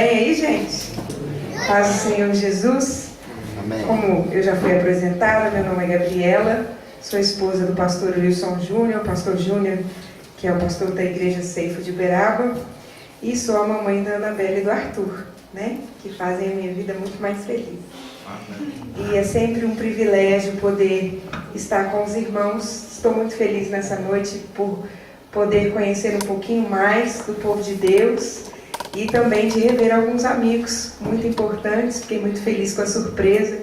bem aí, gente? Paz do Senhor Jesus. Amém. Como eu já fui apresentada, meu nome é Gabriela, sou esposa do pastor Wilson Júnior, pastor Júnior, que é o pastor da Igreja Ceifa de Uberaba, e sou a mamãe da Anabela e do Arthur, né? Que fazem a minha vida muito mais feliz. E é sempre um privilégio poder estar com os irmãos. Estou muito feliz nessa noite por poder conhecer um pouquinho mais do povo de Deus e também de rever alguns amigos muito importantes. Fiquei muito feliz com a surpresa.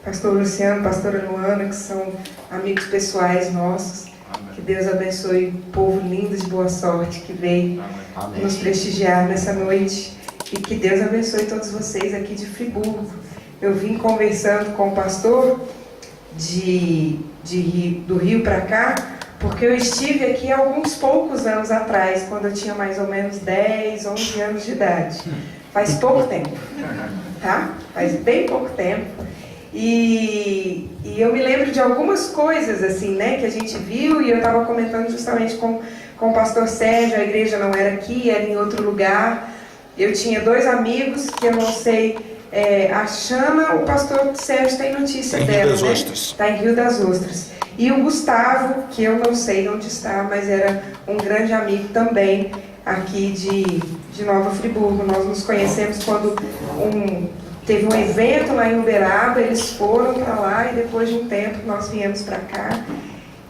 Pastor Luciano, pastora Luana, que são amigos pessoais nossos. Amém. Que Deus abençoe o povo lindo de boa sorte que veio Amém. nos prestigiar nessa noite. E que Deus abençoe todos vocês aqui de Friburgo. Eu vim conversando com o pastor do Rio para cá, porque eu estive aqui há alguns poucos anos atrás, quando eu tinha mais ou menos 10, 11 anos de idade. Faz pouco tempo, tá? Faz bem pouco tempo. E eu me lembro de algumas coisas, assim, né, que a gente viu, e eu estava comentando justamente com o pastor Sérgio. A igreja não era aqui, era em outro lugar. Eu tinha 2 amigos que eu não sei... a Xana, o pastor Sérgio tem notícia dela, né? Está em Rio das Ostras. E o Gustavo, que eu não sei onde está, mas era um grande amigo também aqui de Nova Friburgo. Nós nos conhecemos quando teve um evento lá em Uberaba, eles foram para lá e depois de um tempo nós viemos para cá.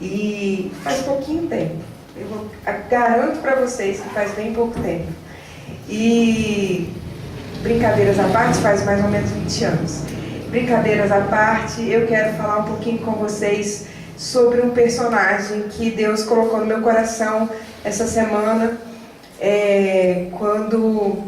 E faz pouquinho tempo. Eu garanto para vocês que faz bem pouco tempo. E... brincadeiras à parte, faz mais ou menos 20 anos. Brincadeiras à parte, eu quero falar um pouquinho com vocês sobre um personagem que Deus colocou no meu coração essa semana, quando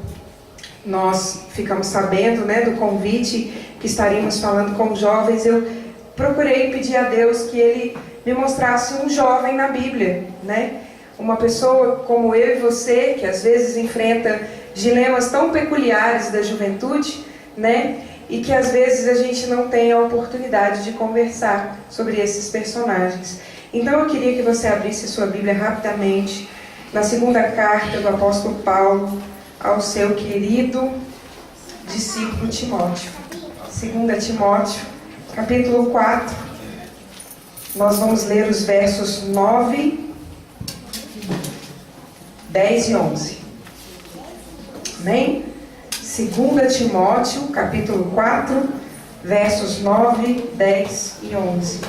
nós ficamos sabendo, né, do convite que estaríamos falando com jovens. Eu procurei pedir a Deus que Ele me mostrasse um jovem na Bíblia, né? Uma pessoa como eu e você, que às vezes enfrenta dilemas tão peculiares da juventude, né? E que às vezes a gente não tem a oportunidade de conversar sobre esses personagens. Então eu queria que você abrisse sua Bíblia rapidamente na segunda carta do apóstolo Paulo ao seu querido discípulo Timóteo. 2 Timóteo, capítulo 4. Nós vamos ler os versos 9, 10 e 11. Amém? 2 Timóteo, capítulo 4, versos 9, 10 e 11.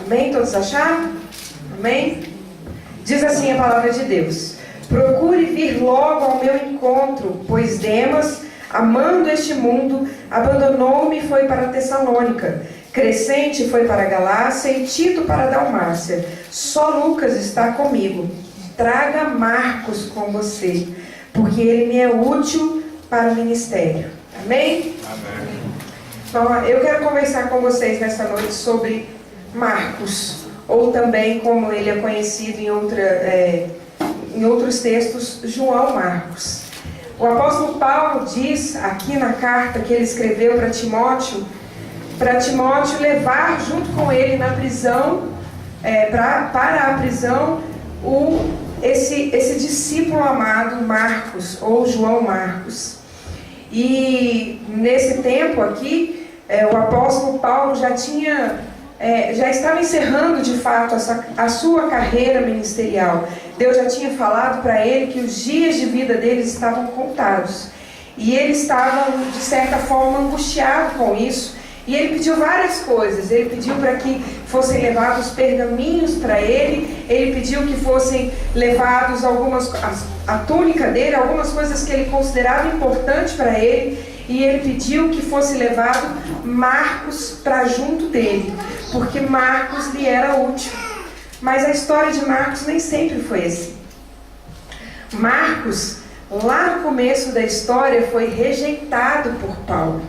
Amém? Todos acharam? Amém? Diz assim a palavra de Deus: procure vir logo ao meu encontro, pois Demas, amando este mundo, abandonou-me e foi para Tessalônica. Crescente foi para a Galácia e Tito para a Dalmácia. Só Lucas está comigo. Traga Marcos com você, porque ele me é útil para o ministério. Amém? Amém. Então, eu quero conversar com vocês nessa noite sobre Marcos, ou também como ele é conhecido em outros textos, João Marcos. O apóstolo Paulo diz aqui na carta que ele escreveu para Timóteo levar junto com ele na prisão, para a prisão, esse discípulo amado Marcos, ou João Marcos. E nesse tempo aqui, o apóstolo Paulo já estava encerrando de fato a sua carreira ministerial. Deus já tinha falado para ele que os dias de vida dele estavam contados. E ele estava, de certa forma, angustiado com isso. E ele pediu várias coisas. Ele pediu para que fossem levados pergaminhos para ele. Ele pediu que fossem levados a túnica dele, algumas coisas que ele considerava importantes para ele. E ele pediu que fosse levado Marcos para junto dele, porque Marcos lhe era útil. Mas a história de Marcos nem sempre foi assim. Marcos, lá no começo da história, foi rejeitado por Paulo.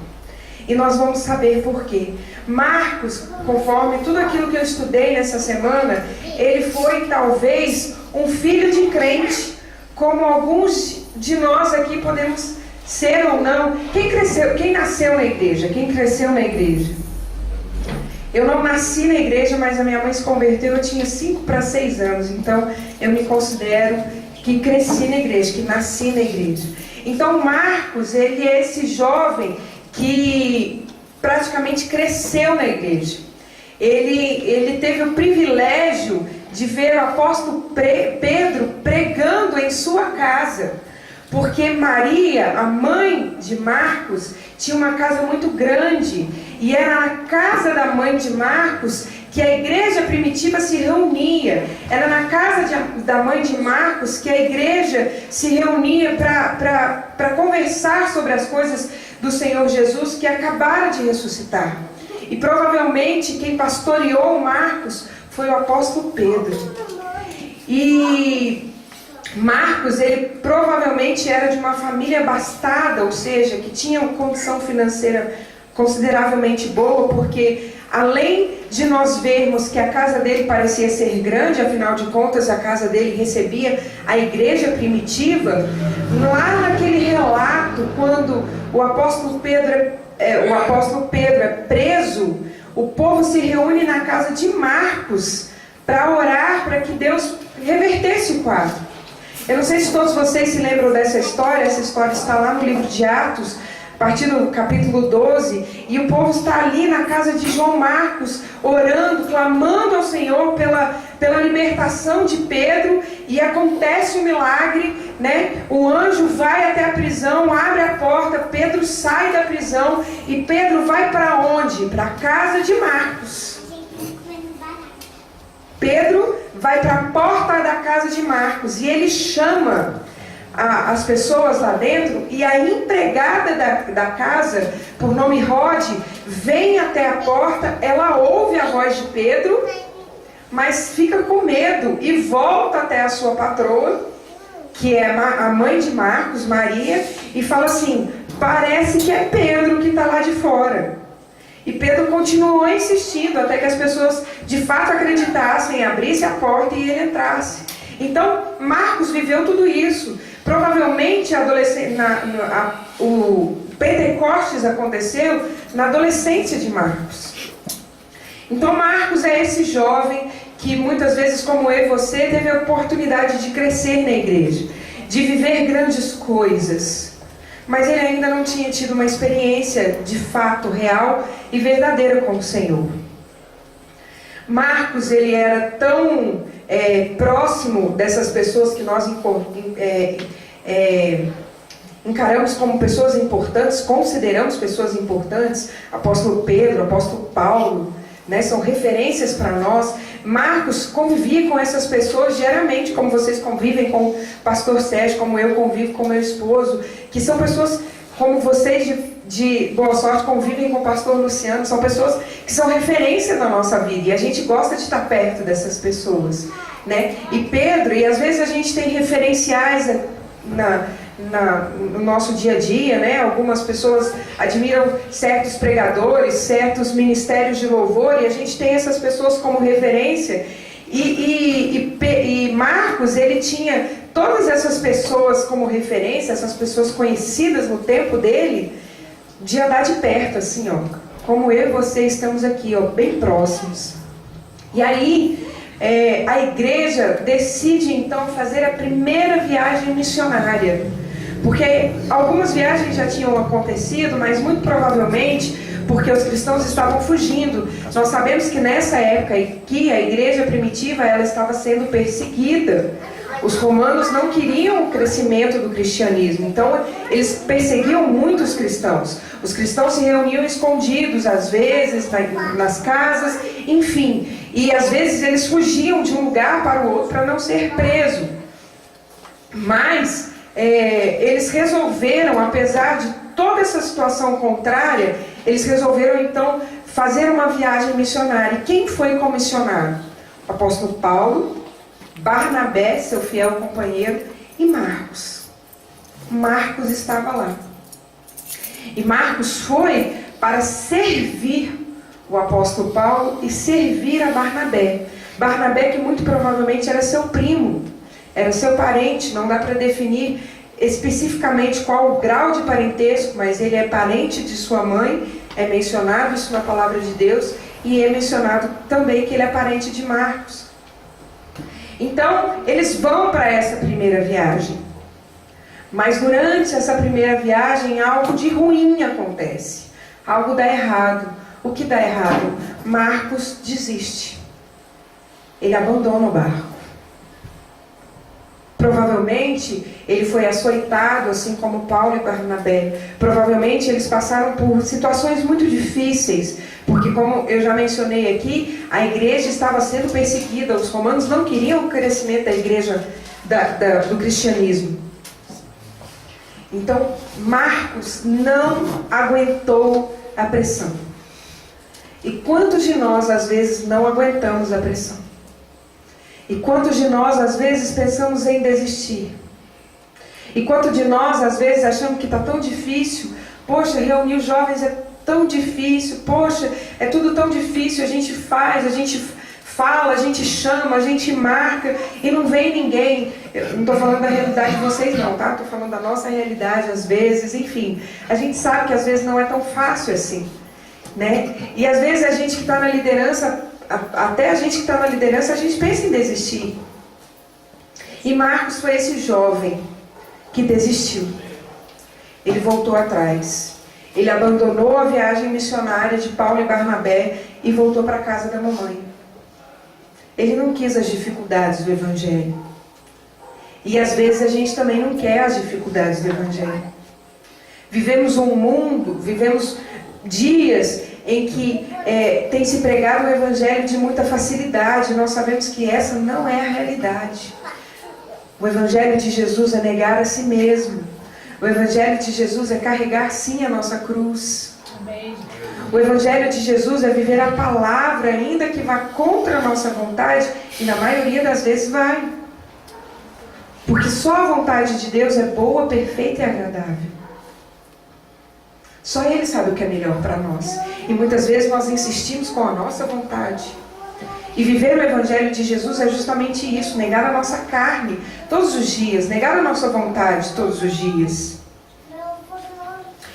E nós vamos saber por quê. Marcos, conforme tudo aquilo que eu estudei nessa semana, ele foi talvez um filho de crente, como alguns de nós aqui podemos ser ou não. Quem nasceu na igreja? Quem cresceu na igreja? Eu não nasci na igreja, mas a minha mãe se converteu, eu tinha 5 para 6 anos. Então, eu me considero que cresci na igreja, que nasci na igreja. Então, Marcos, ele é esse jovem que praticamente cresceu na igreja. Ele teve o privilégio de ver o apóstolo Pedro pregando em sua casa. Porque Maria, a mãe de Marcos, tinha uma casa muito grande. E era na casa da mãe de Marcos que a igreja primitiva se reunia. Era na casa da mãe de Marcos que a igreja se reunia para conversar sobre as coisas do Senhor Jesus que acabara de ressuscitar. E provavelmente quem pastoreou Marcos foi o apóstolo Pedro. E Marcos, ele provavelmente era de uma família abastada, ou seja, que tinha uma condição financeira consideravelmente boa, porque além de nós vermos que a casa dele parecia ser grande, afinal de contas a casa dele recebia a igreja primitiva, lá naquele relato, quando o apóstolo Pedro é preso, o povo se reúne na casa de Marcos para orar para que Deus revertesse o quadro. Eu não sei se todos vocês se lembram dessa história. Essa história está lá no livro de Atos, a partir do capítulo 12, e o povo está ali na casa de João Marcos, orando, clamando ao Senhor pela libertação de Pedro, e acontece um milagre, né? O anjo vai até a prisão, abre a porta, Pedro sai da prisão, e Pedro vai para onde? Para a casa de Marcos. Pedro vai para a porta da casa de Marcos e ele chama as pessoas lá dentro, e a empregada da casa, por nome Rode, vem até a porta. Ela ouve a voz de Pedro, mas fica com medo e volta até a sua patroa, que é a mãe de Marcos, Maria, e fala assim: parece que é Pedro que está lá de fora. E Pedro continuou insistindo até que as pessoas de fato acreditassem, abrissem a porta e ele entrasse. Então Marcos viveu tudo isso. Provavelmente o Pentecostes aconteceu na adolescência de Marcos. Então Marcos é esse jovem que muitas vezes, como eu e você, teve a oportunidade de crescer na igreja, de viver grandes coisas. Mas ele ainda não tinha tido uma experiência de fato real e verdadeira com o Senhor. Marcos, ele era tão próximo dessas pessoas que nós encaramos como pessoas importantes, consideramos pessoas importantes, apóstolo Pedro, apóstolo Paulo, né, são referências para nós. Marcos convivia com essas pessoas diariamente, como vocês convivem com o pastor Sérgio, como eu convivo com meu esposo, que são pessoas como vocês de Boa Sorte convivem com o pastor Luciano, são pessoas que são referência na nossa vida, e a gente gosta de estar perto dessas pessoas, né? E Pedro, e às vezes a gente tem referenciais no nosso dia a dia, né? Algumas pessoas admiram certos pregadores, certos ministérios de louvor, e a gente tem essas pessoas como referência. E Marcos, ele tinha todas essas pessoas como referência, essas pessoas conhecidas no tempo dele, de andar de perto, assim, ó, como eu e você estamos aqui, ó, bem próximos. E aí a igreja decide então fazer a primeira viagem missionária, porque algumas viagens já tinham acontecido, mas muito provavelmente porque os cristãos estavam fugindo. Nós sabemos que nessa época que a igreja primitiva ela estava sendo perseguida. Os romanos não queriam o crescimento do cristianismo, então eles perseguiam muitos cristãos. Os cristãos se reuniam escondidos, às vezes nas casas, enfim. E às vezes eles fugiam de um lugar para o outro para não ser preso. Mas eles resolveram, apesar de toda essa situação contrária, eles resolveram então fazer uma viagem missionária. E quem foi comissionado? O apóstolo Paulo, Barnabé, seu fiel companheiro, e Marcos. Marcos estava lá. E Marcos foi para servir o apóstolo Paulo e servir a Barnabé. Barnabé, que muito provavelmente era seu primo, era seu parente, não dá para definir especificamente qual o grau de parentesco, mas ele é parente de sua mãe, é mencionado isso na palavra de Deus. e é mencionado também que ele é parente de Marcos. Então, eles vão para essa primeira viagem. Mas durante essa primeira viagem, algo de ruim acontece. Algo dá errado. O que dá errado? Marcos desiste. Ele abandona o barco. Provavelmente, ele foi açoitado, assim como Paulo e Barnabé. Provavelmente, eles passaram por situações muito difíceis, porque, como eu já mencionei aqui, a igreja estava sendo perseguida. Os romanos não queriam o crescimento da igreja, do cristianismo. Então, Marcos não aguentou a pressão. E quantos de nós, às vezes, não aguentamos a pressão? E quantos de nós, às vezes, pensamos em desistir? E quantos de nós, às vezes, achamos que está tão difícil? Poxa, reunir os jovens é tão difícil. Poxa, é tudo tão difícil. A gente faz, a gente fala, a gente chama, a gente marca e não vem ninguém. Eu não estou falando da realidade de vocês não, tá? Estou falando da nossa realidade, às vezes, enfim. A gente sabe que às vezes não é tão fácil assim, né? E às vezes a gente que está na liderança... Até a gente que está na liderança, a gente pensa em desistir. E Marcos foi esse jovem que desistiu. Ele voltou atrás. Ele abandonou a viagem missionária de Paulo e Barnabé e voltou para a casa da mamãe. Ele não quis as dificuldades do Evangelho. E às vezes a gente também não quer as dificuldades do Evangelho. Vivemos um mundo, vivemos dias em que tem se pregado o Evangelho de muita facilidade. Nós sabemos que essa não é a realidade. O Evangelho de Jesus é negar a si mesmo. O Evangelho de Jesus é carregar sim a nossa cruz. Amém. O Evangelho de Jesus é viver a palavra, ainda que vá contra a nossa vontade, e na maioria das vezes vai. Porque só a vontade de Deus é boa, perfeita e agradável. Só Ele sabe o que é melhor para nós. E muitas vezes nós insistimos com a nossa vontade. E viver o Evangelho de Jesus é justamente isso, negar a nossa carne todos os dias, negar a nossa vontade todos os dias.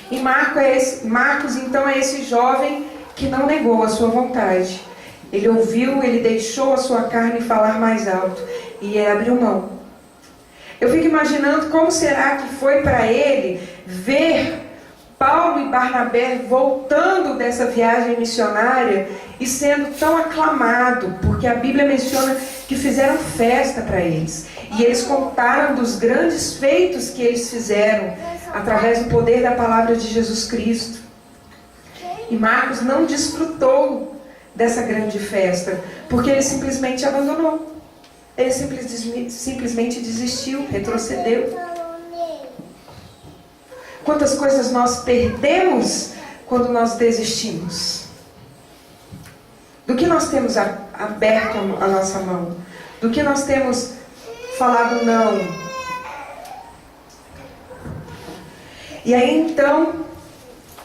E Marcos, então, é esse jovem que não negou a sua vontade. Ele ouviu, ele deixou a sua carne falar mais alto e ele abriu mão. Eu fico imaginando como será que foi para ele ver Paulo e Barnabé voltando dessa viagem missionária e sendo tão aclamado, porque a Bíblia menciona que fizeram festa para eles. E eles contaram dos grandes feitos que eles fizeram através do poder da palavra de Jesus Cristo. E Marcos não desfrutou dessa grande festa, porque ele simplesmente abandonou. Ele simplesmente desistiu, retrocedeu. Quantas coisas nós perdemos quando nós desistimos? Do que nós temos aberto a nossa mão? Do que nós temos falado não? E aí então,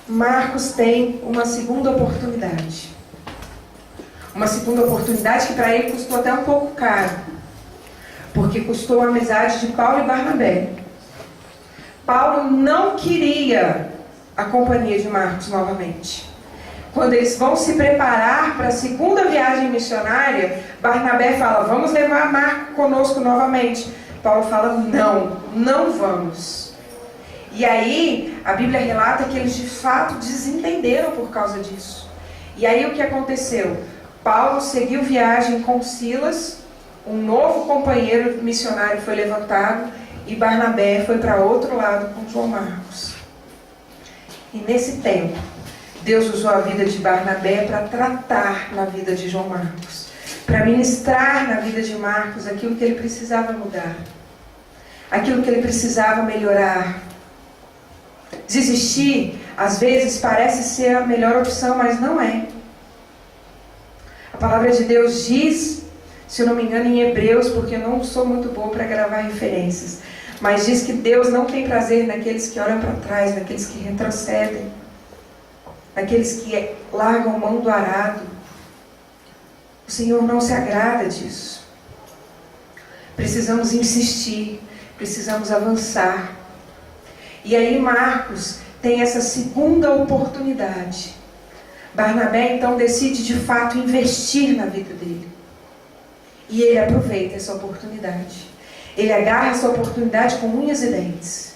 Marcos tem uma segunda oportunidade. Uma segunda oportunidade que para ele custou até um pouco caro. Porque custou a amizade de Paulo e Barnabé. Paulo não queria a companhia de Marcos novamente. Quando eles vão se preparar para a segunda viagem missionária, Barnabé fala, vamos levar Marcos conosco novamente. Paulo fala, não vamos. E aí, a Bíblia relata que eles de fato desentenderam por causa disso. E aí o que aconteceu? Paulo seguiu viagem com Silas, um novo companheiro missionário foi levantado, e Barnabé foi para outro lado com João Marcos. E nesse tempo, Deus usou a vida de Barnabé para tratar na vida de João Marcos, para ministrar na vida de Marcos aquilo que ele precisava mudar, aquilo que ele precisava melhorar. Desistir, às vezes, parece ser a melhor opção, mas não é. A palavra de Deus diz, se eu não me engano, em Hebreus, porque eu não sou muito boa para gravar referências, mas diz que Deus não tem prazer naqueles que olham para trás, naqueles que retrocedem, naqueles que largam mão do arado. O Senhor não se agrada disso. Precisamos insistir, precisamos avançar. E aí Marcos tem essa segunda oportunidade. Barnabé então decide de fato investir na vida dele. E ele aproveita essa oportunidade. Ele agarra essa oportunidade com unhas e dentes.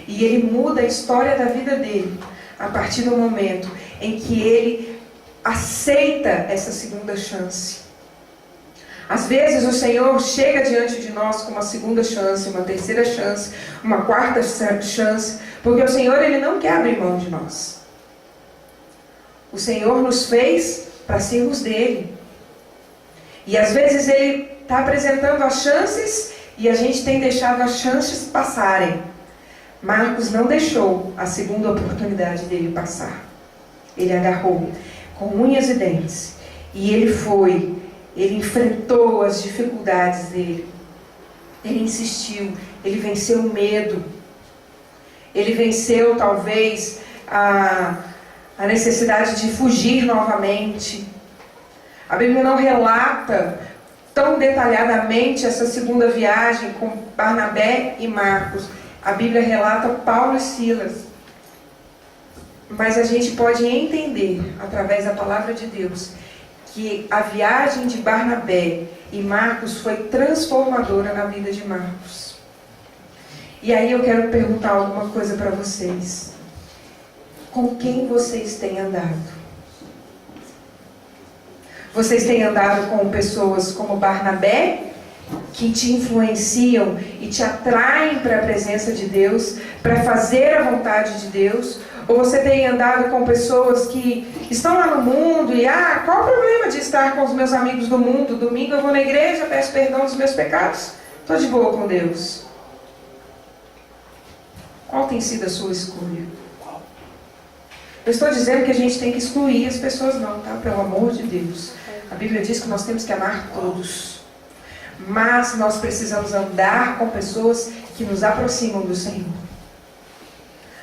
E ele muda a história da vida dele a partir do momento em que ele aceita essa segunda chance. Às vezes o Senhor chega diante de nós com uma segunda chance, uma terceira chance, uma quarta chance, porque o Senhor ele não quer abrir mão de nós. O Senhor nos fez para sermos dele. E às vezes ele está apresentando as chances e a gente tem deixado as chances passarem. Marcos não deixou a segunda oportunidade dele passar. Ele agarrou com unhas e dentes. E ele enfrentou as dificuldades dele. Ele insistiu, ele venceu o medo. Ele venceu talvez a necessidade de fugir novamente. A Bíblia não relata tão detalhadamente essa segunda viagem com Barnabé e Marcos. A Bíblia relata Paulo e Silas. Mas a gente pode entender, através da palavra de Deus, que a viagem de Barnabé e Marcos foi transformadora na vida de Marcos. E aí eu quero perguntar alguma coisa para vocês. Com quem vocês têm andado? Vocês têm andado com pessoas como Barnabé, que te influenciam e te atraem para a presença de Deus, para fazer a vontade de Deus? Ou você tem andado com pessoas que estão lá no mundo e, qual o problema de estar com os meus amigos do mundo? Domingo eu vou na igreja, peço perdão dos meus pecados, estou de boa com Deus. Qual tem sido a sua escolha? Eu estou dizendo que a gente tem que excluir as pessoas não, tá? Pelo amor de Deus. A Bíblia diz que nós temos que amar todos. Mas nós precisamos andar com pessoas que nos aproximam do Senhor.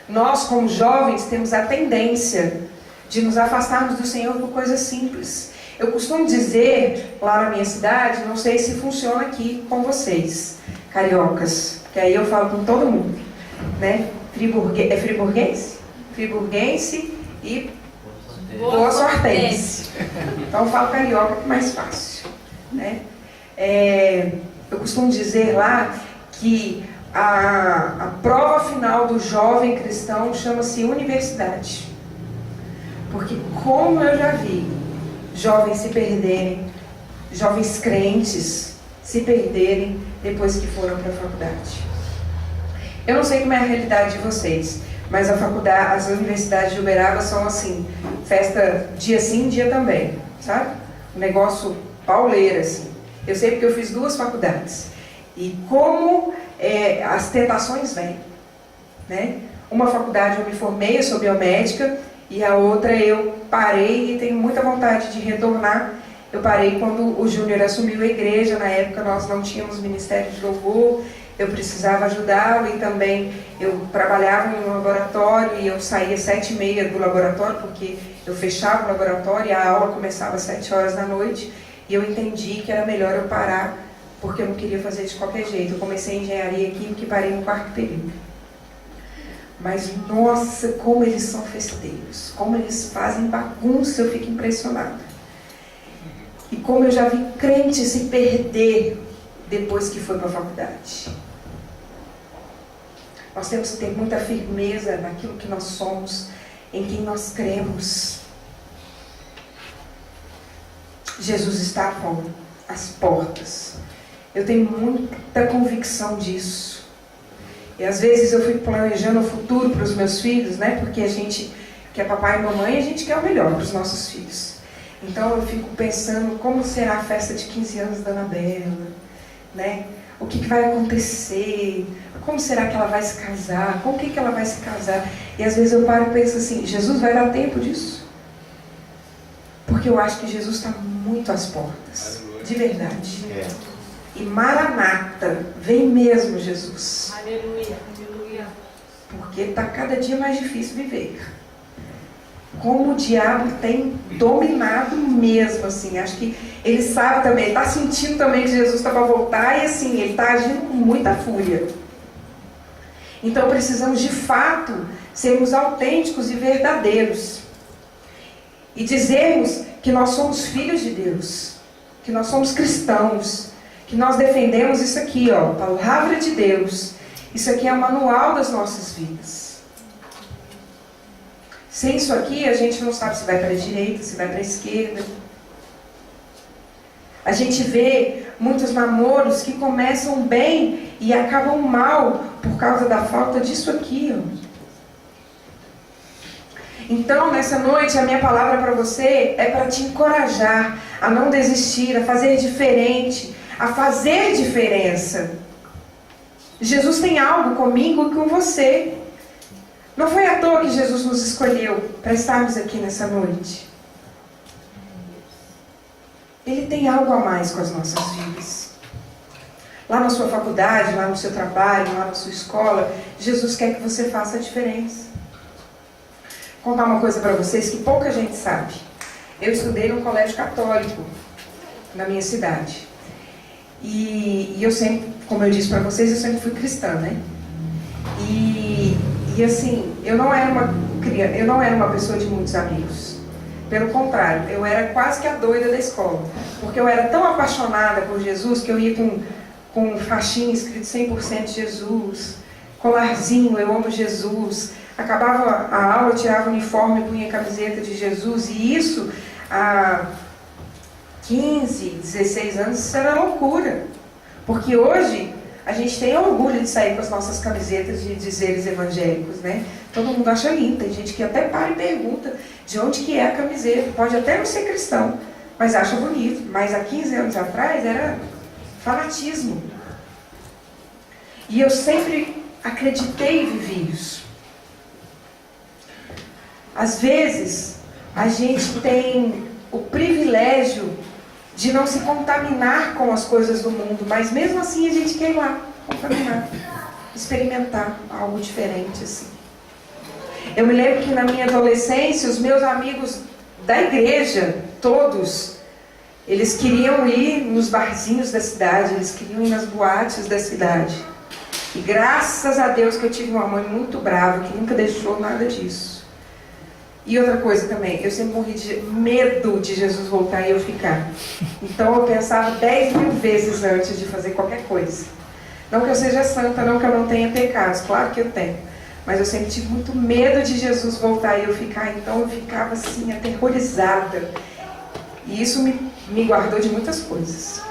Nós, como jovens, temos a tendência de nos afastarmos do Senhor por coisas simples. Eu costumo dizer, lá na minha cidade, não sei se funciona aqui com vocês, cariocas, que aí eu falo com todo mundo, né? É friburguense? Friburguense e boa sortense. Então eu falo carioca que é mais fácil, né? Eu costumo dizer lá que a prova final do jovem cristão chama-se universidade. Porque como eu já vi jovens se perderem, jovens crentes se perderem depois que foram para a faculdade. Eu não sei como é a realidade de vocês, mas as universidades de Uberaba são assim, festa dia sim, dia também, sabe? Um negócio pauleiro, assim. Eu sei porque eu fiz 2 faculdades. E como as tentações vêm, né? Uma faculdade eu me formei, eu sou biomédica, e a outra eu parei e tenho muita vontade de retornar. Eu parei quando o Júnior assumiu a igreja, na época nós não tínhamos ministério de louvor, eu precisava ajudá-lo e também eu trabalhava em um laboratório e eu saía 7h30 do laboratório, porque eu fechava o laboratório e a aula começava às 7 horas da noite, e eu entendi que era melhor eu parar, porque eu não queria fazer de qualquer jeito. Eu comecei engenharia química e parei no 4º período. Mas, nossa, como eles são festeiros, como eles fazem bagunça, eu fico impressionada. E como eu já vi crente se perder depois que foi para a faculdade. Nós temos que ter muita firmeza naquilo que nós somos, em quem nós cremos. Jesus está com as portas. Eu tenho muita convicção disso. E às vezes eu fico planejando o futuro para os meus filhos, né? Porque a gente, que é papai e mamãe, a gente quer o melhor para os nossos filhos. Então eu fico pensando como será a festa de 15 anos da Anabela, né? O que vai acontecer? Como será que ela vai se casar? Com quem que ela vai se casar? E às vezes eu paro e penso assim, Jesus vai dar tempo disso? Porque eu acho que Jesus está muito às portas, de verdade. E Maranata, vem mesmo Jesus. Aleluia, aleluia. Porque está cada dia mais difícil viver. Como o diabo tem dominado mesmo, assim. Acho que ele sabe também, ele está sentindo também que Jesus está para voltar e assim, ele está agindo com muita fúria. Então precisamos de fato sermos autênticos e verdadeiros. e dizermos que nós somos filhos de Deus, que nós somos cristãos, que nós defendemos isso aqui, ó, a palavra de Deus. Isso aqui é o manual das nossas vidas. Sem isso aqui, a gente não sabe se vai para a direita, se vai para a esquerda. A gente vê muitos namoros que começam bem e acabam mal por causa da falta disso aqui, ó. Então, nessa noite, a minha palavra para você é para te encorajar a não desistir, a fazer diferente, a fazer diferença. Jesus tem algo comigo e com você. Não foi à toa que Jesus nos escolheu para estarmos aqui nessa noite. Ele tem algo a mais com as nossas vidas. Lá na sua faculdade, lá no seu trabalho, lá na sua escola, Jesus quer que você faça a diferença. Vou contar uma coisa para vocês que pouca gente sabe. Eu estudei num colégio católico na minha cidade. E eu sempre, como eu disse para vocês, eu sempre fui cristã, né? E assim, eu não era uma pessoa de muitos amigos. Pelo contrário, eu era quase que a doida da escola. Porque eu era tão apaixonada por Jesus que eu ia com faixinha escrito 100% Jesus, colarzinho, eu amo Jesus. Acabava a aula, eu tirava o uniforme, punha a camiseta de Jesus. E isso, há 15, 16 anos, isso era loucura. Porque hoje a gente tem orgulho de sair com as nossas camisetas de dizeres evangélicos, né? Todo mundo acha lindo. Tem gente que até para e pergunta de onde que é a camiseta. Pode até não ser cristão, mas acha bonito. Mas há 15 anos atrás era fanatismo. E eu sempre acreditei e vivi isso. Às vezes, a gente tem o privilégio de não se contaminar com as coisas do mundo, mas mesmo assim a gente quer ir lá, contaminar, experimentar algo diferente assim. Eu me lembro que na minha adolescência, os meus amigos da igreja, todos, eles queriam ir nos barzinhos da cidade, eles queriam ir nas boates da cidade. E graças a Deus que eu tive uma mãe muito brava, que nunca deixou nada disso. E outra coisa também, eu sempre morri de medo de Jesus voltar e eu ficar. Então eu pensava 10 mil vezes antes de fazer qualquer coisa. Não que eu seja santa, não que eu não tenha pecados, claro que eu tenho. Mas eu sempre tive muito medo de Jesus voltar e eu ficar, então eu ficava assim, aterrorizada. E isso me guardou de muitas coisas.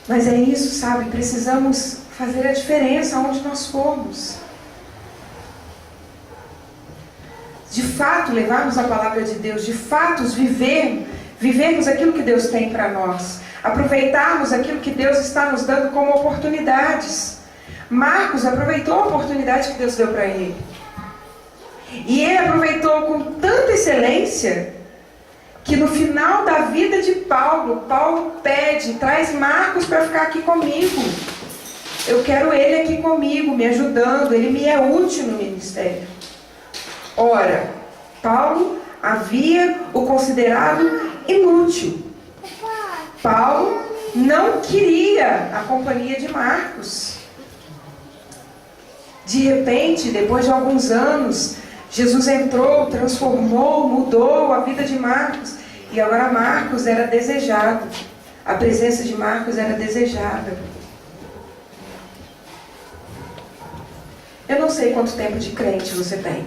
Mas é isso, sabe? Precisamos fazer a diferença onde nós formos. De fato, levarmos a palavra de Deus, de fato, vivermos aquilo que Deus tem para nós. Aproveitarmos aquilo que Deus está nos dando como oportunidades. Marcos aproveitou a oportunidade que Deus deu para ele. E ele aproveitou com tanta excelência, que no final da vida de Paulo pede, traz Marcos para ficar aqui comigo. Eu quero ele aqui comigo, me ajudando, ele me é útil no ministério. Ora, Paulo havia o considerado inútil. Paulo não queria a companhia de Marcos. De repente, depois de alguns anos, Jesus entrou, transformou, mudou a vida de Marcos. E agora Marcos era desejado. A presença de Marcos era desejada. Eu não sei quanto tempo de crente você tem.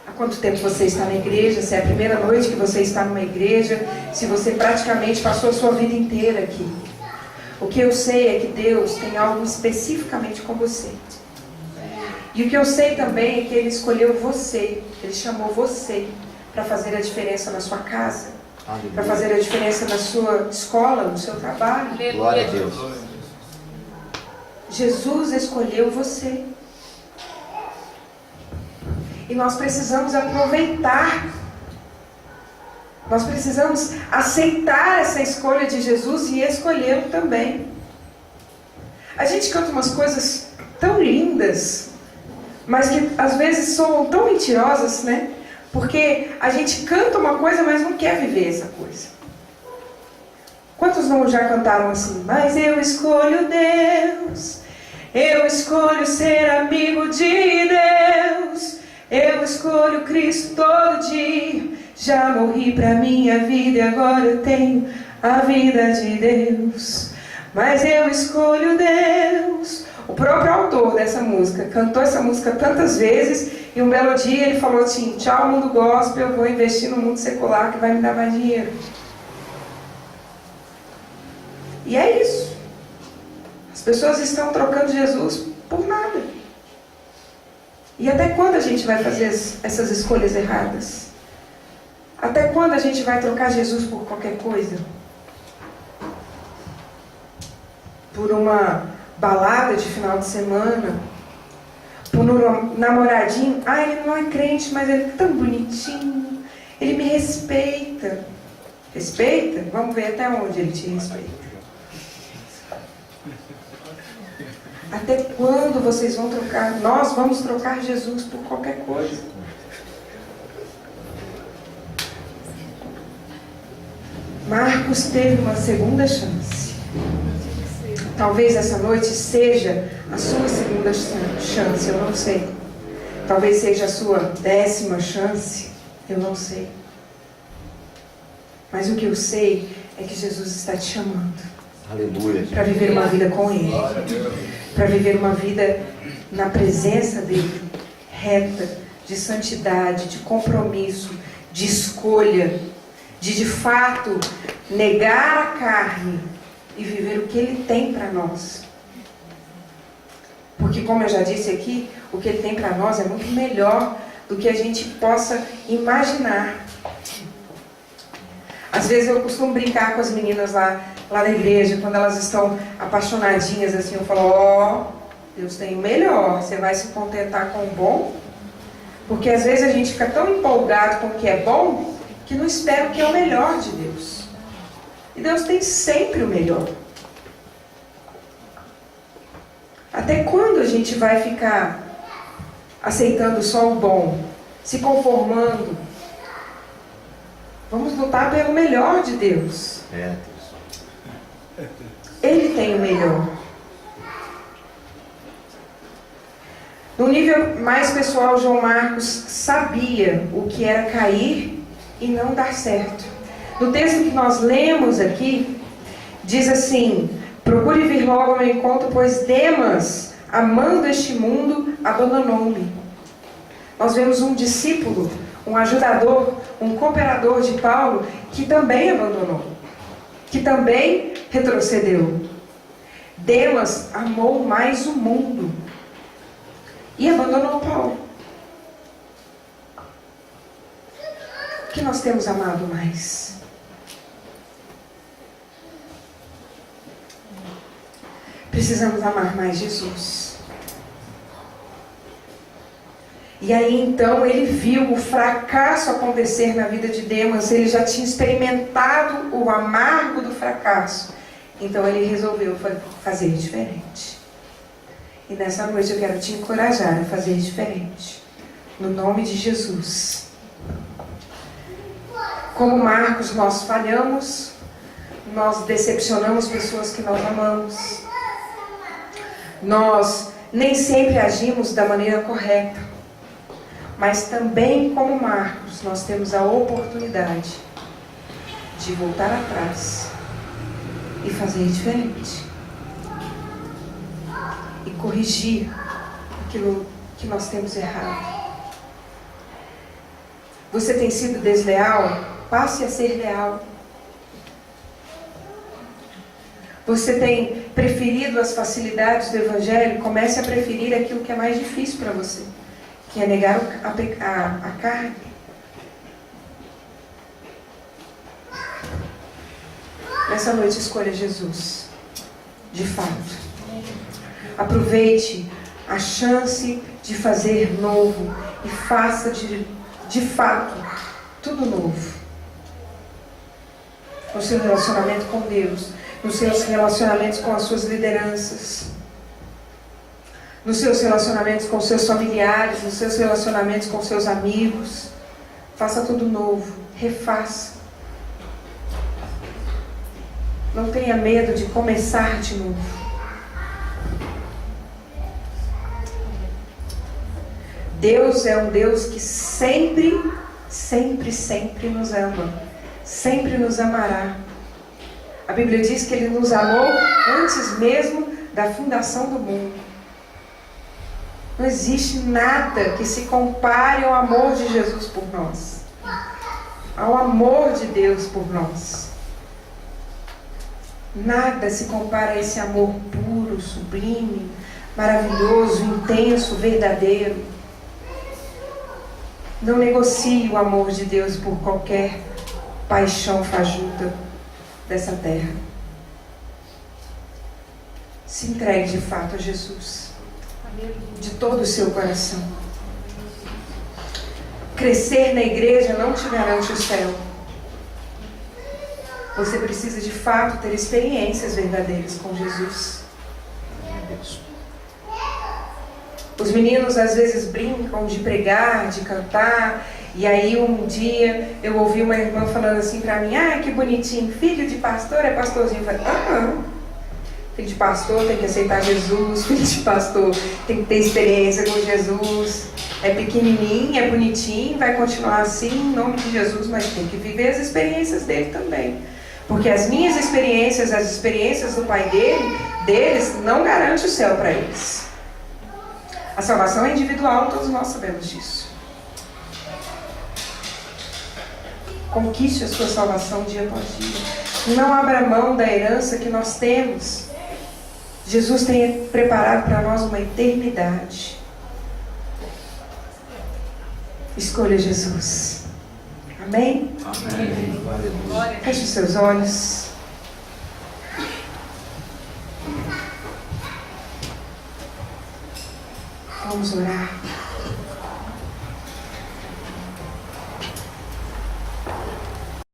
Há quanto tempo você está na igreja, se é a primeira noite que você está numa igreja, se você praticamente passou a sua vida inteira aqui. O que eu sei é que Deus tem algo especificamente com você. E o que eu sei também é que Ele escolheu você, Ele chamou você para fazer a diferença na sua casa, para fazer a diferença na sua escola, no seu trabalho. Glória a Deus. Jesus escolheu você. E nós precisamos aproveitar. Nós precisamos aceitar essa escolha de Jesus e escolhê-lo também. A gente canta umas coisas tão lindas, mas que às vezes soam tão mentirosas, né? Porque a gente canta uma coisa, mas não quer viver essa coisa. Quantos não já cantaram assim? Mas eu escolho Deus, eu escolho ser amigo de Deus, Eu escolho Cristo todo dia. Já morri pra minha vida e agora eu tenho a vida de Deus. Mas eu escolho Deus. O próprio autor dessa música cantou essa música tantas vezes e um belo dia ele falou assim: tchau mundo gospel, eu vou investir no mundo secular que vai me dar mais dinheiro. E é isso. As pessoas estão trocando Jesus por nada. E até quando a gente vai fazer essas escolhas erradas? Até quando a gente vai trocar Jesus por qualquer coisa? Por uma balada de final de semana? Por um namoradinho? Ah, ele não é crente, mas ele é tão bonitinho. Ele me respeita. Respeita? Vamos ver até onde ele te respeita. Até quando vocês vão trocar? Nós vamos trocar Jesus por qualquer coisa. Marcos teve uma segunda chance. Talvez essa noite seja a sua segunda chance, eu não sei. Talvez seja a sua 10ª chance, eu não sei. Mas o que eu sei é que Jesus está te chamando. Aleluia. Para viver uma vida com Ele. Para viver uma vida na presença dEle, reta, de santidade, de compromisso, de escolha, de fato negar a carne e viver o que Ele tem para nós. Porque, como eu já disse aqui, o que Ele tem para nós é muito melhor do que a gente possa imaginar. Às vezes eu costumo brincar com as meninas lá na igreja, quando elas estão apaixonadinhas assim, eu falo: ó, Deus tem o melhor, você vai se contentar com o bom? Porque às vezes a gente fica tão empolgado com o que é bom, que não espera o que é o melhor de Deus. E Deus tem sempre o melhor. Até quando a gente vai ficar aceitando só o bom, se conformando? Vamos lutar pelo melhor de Deus. Ele tem o melhor. No nível mais pessoal, João Marcos sabia o que era cair e não dar certo. No texto que nós lemos aqui, diz assim: procure vir logo ao meu encontro, pois Demas, amando este mundo, abandonou-me. Nós vemos um discípulo, um ajudador, um cooperador de Paulo, que também abandonou, que também retrocedeu. Demas amou mais o mundo e abandonou Paulo. O que nós temos amado mais? Precisamos amar mais Jesus. E aí então ele viu o fracasso acontecer na vida de Demas. Ele já tinha experimentado o amargo do fracasso. Então ele resolveu fazer diferente. E nessa noite eu quero te encorajar a fazer diferente. No nome de Jesus. Como Marcos, nós falhamos. Nós decepcionamos pessoas que nós amamos. Nós nem sempre agimos da maneira correta. Mas também, como Marcos, nós temos a oportunidade de voltar atrás e fazer diferente. E corrigir aquilo que nós temos errado. Você tem sido desleal? Passe a ser leal. Você tem preferido as facilidades do Evangelho? Comece a preferir aquilo que é mais difícil para você, que é negar a carne. Nessa noite escolha Jesus, de fato. Aproveite a chance de fazer novo e faça de fato tudo novo. No seu relacionamento com Deus, nos seus relacionamentos com as suas lideranças, nos seus relacionamentos com seus familiares, nos seus relacionamentos com seus amigos. Faça tudo novo, refaça. Não tenha medo de começar de novo. Deus é um Deus que sempre, sempre, sempre nos ama. Sempre nos amará. A Bíblia diz que Ele nos amou antes mesmo da fundação do mundo. Não existe nada que se compare ao amor de Jesus por nós. Ao amor de Deus por nós. Nada se compara a esse amor puro, sublime, maravilhoso, intenso, verdadeiro. Não negocie o amor de Deus por qualquer paixão fajuta dessa terra. Se entregue de fato a Jesus, de todo o seu coração. Crescer na igreja não te garante o céu. Você precisa de fato ter experiências verdadeiras com Jesus. Os meninos às vezes brincam de pregar, de cantar. E aí um dia eu ouvi uma irmã falando assim pra mim: ah, que bonitinho, filho de pastor é pastorzinho. Eu falei: não. Filho de pastor tem que aceitar Jesus. Filho de pastor tem que ter experiência com Jesus. É pequenininho, é bonitinho, vai continuar assim em nome de Jesus, mas tem que viver as experiências dele também. Porque as minhas experiências, as experiências do pai deles, não garantem o céu para eles. A salvação é individual, todos nós sabemos disso. Conquiste a sua salvação dia após dia. Não abra mão da herança que nós temos. Jesus tem preparado para nós uma eternidade. Escolha Jesus. Amém? Amém. Feche os seus olhos. Vamos orar.